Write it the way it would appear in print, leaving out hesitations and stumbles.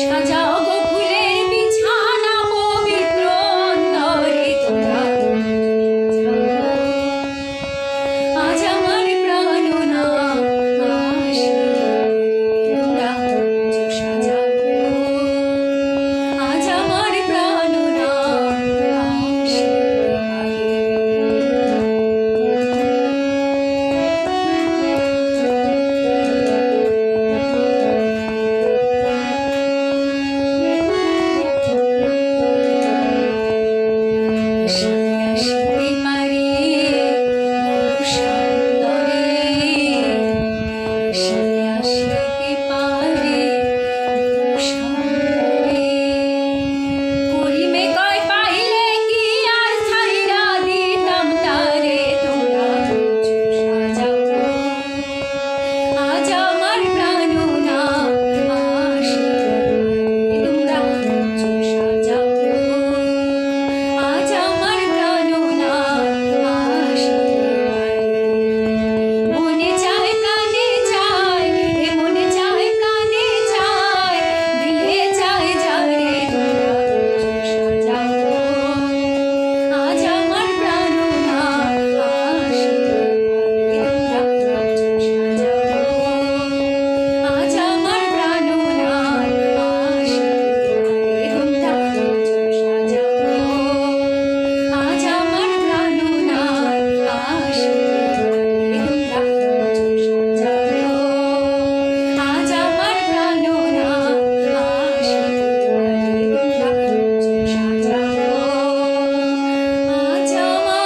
সাজাও গো ফুলের বিছানা পবিত্র অন্তরে তোমরা আজ আমার প্রাণনা আসি তোমরা সাজাও আজ আমার প্রাণনা আসি আসিতে পারে সুন্দরে আসিতে পারে সুন্দরে করিমে কয় পাইলে কি আর ছাইরা দিতাম তারে তোমরা সাজাও আজ আমার প্রাণনা আসি তোমরা সাজাও আজ আমার প্রাণনা আসি মনে চায় প্রাণে চায় মনে চায় প্রাণে চায় দিলে চায় যারে তোমরা সাজাও আজ আমার প্রাণনা আসি তোমরা সাজাও আজ আমার প্রাণনা আসি তোমরা সাজাও আজ আমার প্রাণনা আসি তোমরা সাজাও আজ আমার প্রাণনা আসি তোমরা সাজাও আজ আমার